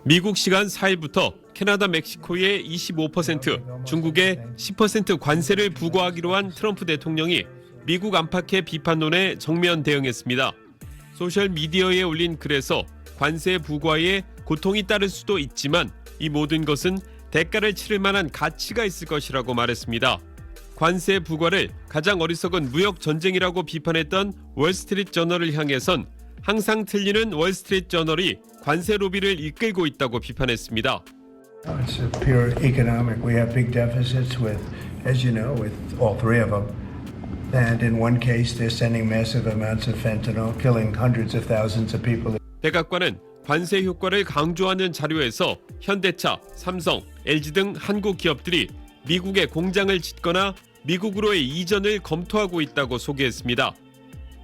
미국 시간 4일부터 캐나다, 멕시코에 25%, 중국에 10% 관세를 부과하기로 한 트럼프 대통령이 미국 안팎의 비판론에 정면 대응했습니다. 소셜미디어에 올린 글에서 관세 부과에 고통이 따를 수도 있지만 이 모든 것은 대가를 치를 만한 가치가 있을 것이라고 말했습니다. 관세 부과를 가장 어리석은 무역 전쟁이라고 비판했던 월스트리트 저널을 향해선 항상 틀리는 월스트리트 저널이 관세 로비를 이끌고 있다고 비판했습니다. It's pure economic. We have big deficits with, as you know, with all three of them. And in one case, they're sending massive amounts of fentanyl, killing hundreds of thousands of people. 백악관은 관세 효과를 강조하는 자료에서 현대차, 삼성, LG 등 한국 기업들이 미국에 공장을 짓거나 미국으로의 이전을 검토하고 있다고 소개했습니다.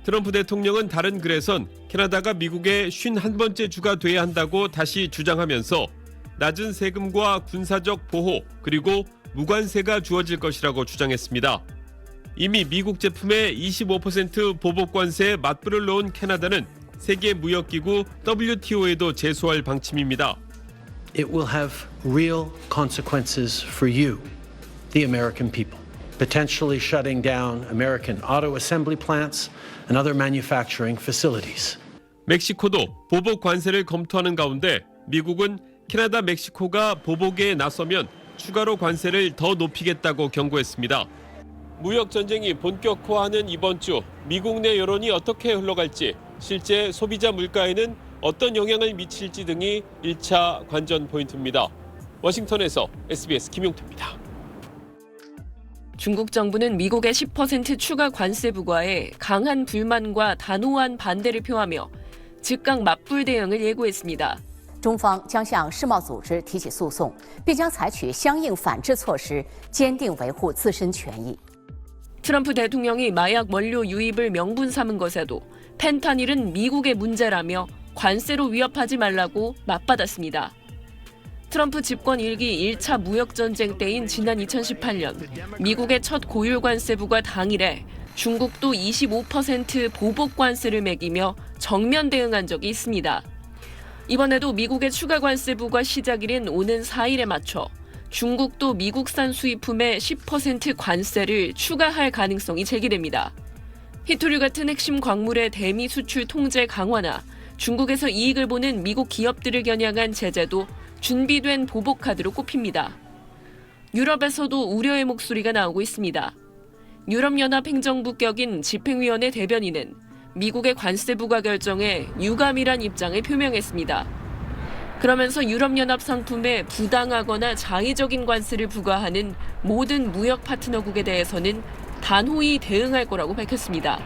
트럼프 대통령은 다른 글에선 캐나다가 미국의 51번째 주가 돼야 한다고 다시 주장하면서 낮은 세금과 군사적 보호 그리고 무관세가 주어질 것이라고 주장했습니다. 이미 미국 제품에 25% 보복 관세에 맞불을 놓은 캐나다는 세계 무역기구 WTO에도 제소할 방침입니다. It will have real consequences for you, the American people, potentially shutting down American auto assembly plants and other manufacturing facilities. 멕시코도 보복 관세를 검토하는 가운데 미국은 캐나다, 멕시코가 보복에 나서면 추가로 관세를 더 높이겠다고 경고했습니다. 무역 전쟁이 본격화하는 이번 주 미국 내 여론이 어떻게 흘러갈지, 실제 소비자 물가에는 어떤 영향을 미칠지 등이 1차 관전 포인트입니다. 워싱턴에서 SBS 김용태입니다. 중국 정부는 미국의 10% 추가 관세 부과에 강한 불만과 단호한 반대를 표하며 즉각 맞불 대응을 예고했습니다. 中方将向世贸组织提起诉讼，并将采取相应反制措施，坚定维护自身权益。 트럼프 대통령이 마약 원료 유입을 명분 삼은 것에도 펜타닐은 미국의 문제라며 관세로 위협하지 말라고 맞받았습니다. 트럼프 집권 일기 1차 무역전쟁 때인 지난 2018년 미국의 첫 고율 관세 부과 당일에 중국도 25% 보복 관세를 매기며 정면 대응한 적이 있습니다. 이번에도 미국의 추가 관세 부과 시작일인 오는 4일에 맞춰 중국도 미국산 수입품에 10% 관세를 추가할 가능성이 제기됩니다. 히토류 같은 핵심 광물의 대미 수출 통제 강화나 중국에서 이익을 보는 미국 기업들을 겨냥한 제재도 준비된 보복 카드로 꼽힙니다. 유럽에서도 우려의 목소리가 나오고 있습니다. 유럽연합 행정부 격인 집행위원회 대변인은 미국의 관세 부과 결정에 유감이란 입장을 표명했습니다. 그러면서 유럽연합 상품에 부당하거나 자의적인 관세를 부과하는 모든 무역 파트너국에 대해서는 단호히 대응할 거라고 밝혔습니다.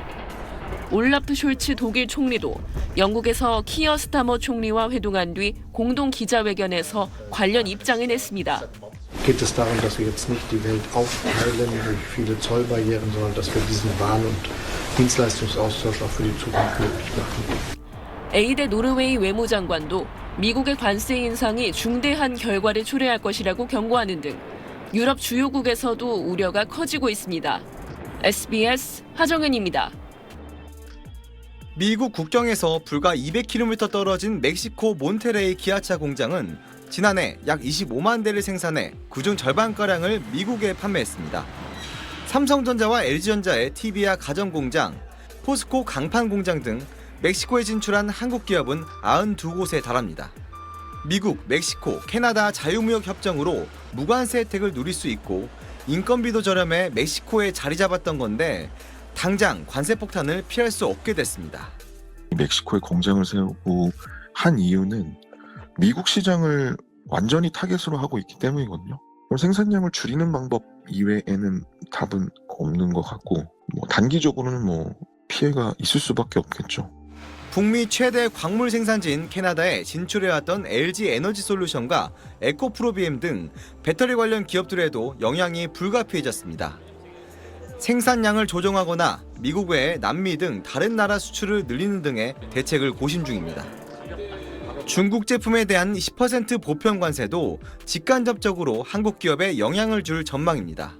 올라프 숄츠 독일 총리도 영국에서 키어 스타머 총리와 회동한 뒤 공동 기자회견에서 관련 입장을 냈습니다. Geht es darum, dass wir jetzt nicht die Welt aufteilen durch viele Zollbarrieren, sondern dass wir diesen Waren- und Dienstleistungsaustausch auch für die Zukunft möglich machen. 에이데 노르웨이 외무장관도 미국의 관세 인상이 중대한 결과를 초래할 것이라고 경고하는 등 유럽 주요국에서도 우려가 커지고 있습니다. SBS 하정은입니다. 미국 국경에서 불과 200km 떨어진 멕시코 몬테레이 기아차 공장은 지난해 약 25만 대를 생산해 그중 절반가량을 미국에 판매했습니다. 삼성전자와 LG전자의 TV와 가전공장, 포스코 강판공장 등 멕시코에 진출한 한국 기업은 92곳에 달합니다. 미국, 멕시코, 캐나다 자유무역 협정으로 무관세 혜택을 누릴 수 있고 인건비도 저렴해 멕시코에 자리 잡았던 건데 당장 관세 폭탄을 피할 수 없게 됐습니다. 멕시코에 공장을 세우고 한 이유는 미국 시장을 완전히 타겟으로 하고 있기 때문이거든요. 생산량을 줄이는 방법 이외에는 답은 없는 것 같고 단기적으로는 피해가 있을 수밖에 없겠죠. 북미 최대 광물 생산지인 캐나다에 진출해왔던 LG 에너지 솔루션과 에코프로비엠 등 배터리 관련 기업들에도 영향이 불가피해졌습니다. 생산량을 조정하거나 미국 외에 남미 등 다른 나라 수출을 늘리는 등의 대책을 고심 중입니다. 중국 제품에 대한 10% 보편 관세도 직간접적으로 한국 기업에 영향을 줄 전망입니다.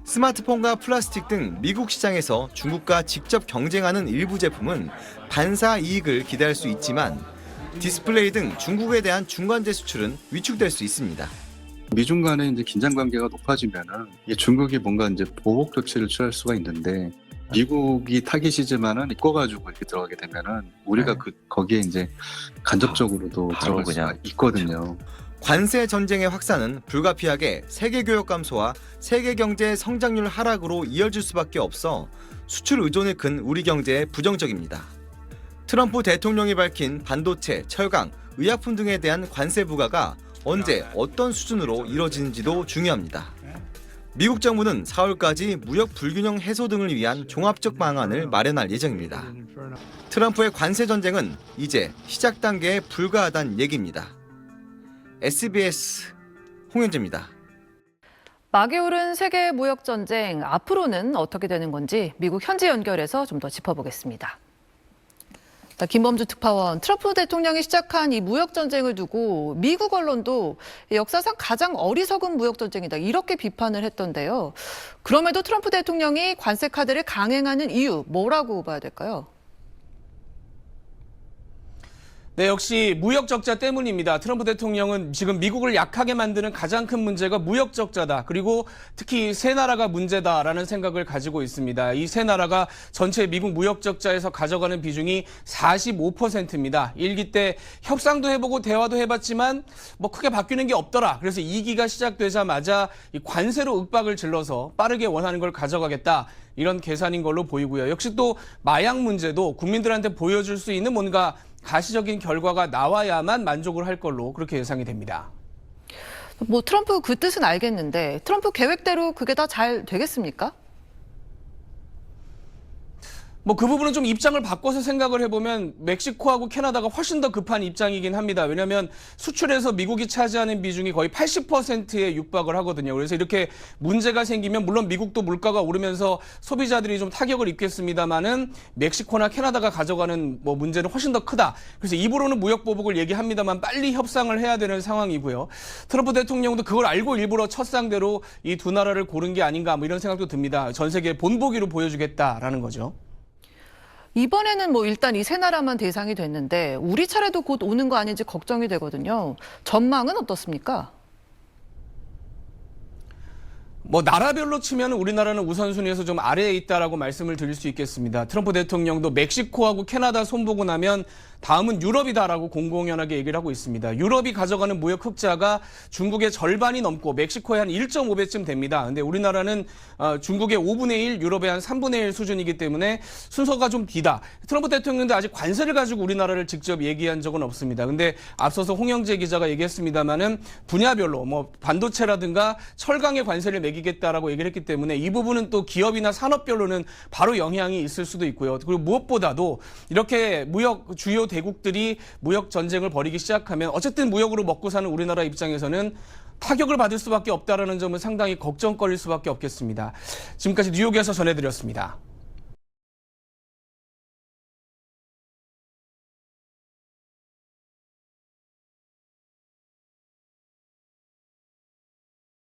스마트폰과 플라스틱 등 미국 시장에서 중국과 직접 경쟁하는 일부 제품은 반사 이익을 기대할 수 있지만 디스플레이 등 중국에 대한 중간재 수출은 위축될 수 있습니다. 미중 간의 이제 긴장 관계가 높아지면은 이게 중국이 뭔가 이제 보복 조치를 취할 수가 있는데 미국이 타깃이지만은 이꿔가지고 이렇게 들어가게 되면은 우리가 거기에 이제 간접적으로도 들어갈 수가 있거든요. 관세 전쟁의 확산은 불가피하게 세계 교역 감소와 세계 경제 성장률 하락으로 이어질 수밖에 없어 수출 의존이 큰 우리 경제에 부정적입니다. 트럼프 대통령이 밝힌 반도체, 철강, 의약품 등에 대한 관세 부과가 언제 어떤 수준으로 이뤄지는지도 중요합니다. 미국 정부는 4월까지 무역 불균형 해소 등을 위한 종합적 방안을 마련할 예정입니다. 트럼프의 관세 전쟁은 이제 시작 단계에 불과하다는 얘기입니다. SBS 홍현재입니다. 막이 오른 세계 무역 전쟁, 앞으로는 어떻게 되는 건지 미국 현지 연결해서 좀 더 짚어보겠습니다. 김범주 특파원, 트럼프 대통령이 시작한 이 무역 전쟁을 두고 미국 언론도 역사상 가장 어리석은 무역 전쟁이다 이렇게 비판을 했던데요. 그럼에도 트럼프 대통령이 관세 카드를 강행하는 이유 뭐라고 봐야 될까요? 네, 역시 무역 적자 때문입니다. 트럼프 대통령은 지금 미국을 약하게 만드는 가장 큰 문제가 무역 적자다. 그리고 특히 세 나라가 문제다라는 생각을 가지고 있습니다. 이 세 나라가 전체 미국 무역 적자에서 가져가는 비중이 45%입니다. 1기 때 협상도 해보고 대화도 해봤지만 뭐 크게 바뀌는 게 없더라. 그래서 2기가 시작되자마자 이 관세로 윽박을 질러서 빠르게 원하는 걸 가져가겠다. 이런 계산인 걸로 보이고요. 역시 또 마약 문제도 국민들한테 보여줄 수 있는 뭔가 가시적인 결과가 나와야만 만족을 할 걸로 그렇게 예상이 됩니다. 뭐 트럼프 그 뜻은 알겠는데 트럼프 계획대로 그게 다 잘 되겠습니까? 뭐 그 부분은 좀 입장을 바꿔서 생각을 해보면 멕시코하고 캐나다가 훨씬 더 급한 입장이긴 합니다. 왜냐하면 수출에서 미국이 차지하는 비중이 거의 80%에 육박을 하거든요. 그래서 이렇게 문제가 생기면 물론 미국도 물가가 오르면서 소비자들이 좀 타격을 입겠습니다만은 멕시코나 캐나다가 가져가는 뭐 문제는 훨씬 더 크다. 그래서 입으로는 무역 보복을 얘기합니다만 빨리 협상을 해야 되는 상황이고요. 트럼프 대통령도 그걸 알고 일부러 첫 상대로 이 두 나라를 고른 게 아닌가 뭐 이런 생각도 듭니다. 전 세계 본보기로 보여주겠다라는 거죠. 이번에는 뭐 일단 이 세 나라만 대상이 됐는데 우리 차례도 곧 오는 거 아닌지 걱정이 되거든요. 전망은 어떻습니까? 뭐 나라별로 치면 우리나라는 우선순위에서 좀 아래에 있다라고 말씀을 드릴 수 있겠습니다. 트럼프 대통령도 멕시코하고 캐나다 손보고 나면 다음은 유럽이다라고 공공연하게 얘기를 하고 있습니다. 유럽이 가져가는 무역 흑자가 중국의 절반이 넘고 멕시코의 한 1.5배쯤 됩니다. 근데 우리나라는 중국의 5분의 1, 유럽의 한 3분의 1 수준이기 때문에 순서가 좀 뒤다. 트럼프 대통령도 아직 관세를 가지고 우리나라를 직접 얘기한 적은 없습니다. 근데 앞서서 홍영재 기자가 얘기했습니다만은 분야별로 뭐 반도체라든가 철강의 관세를 매기겠다라고 얘기를 했기 때문에 이 부분은 또 기업이나 산업별로는 바로 영향이 있을 수도 있고요. 그리고 무엇보다도 이렇게 무역 주요 대국들이 무역 전쟁을 벌이기 시작하면 어쨌든 무역으로 먹고 사는 우리나라 입장에서는 타격을 받을 수밖에 없다는 점은 상당히 걱정거릴 수밖에 없겠습니다. 지금까지 뉴욕에서 전해드렸습니다.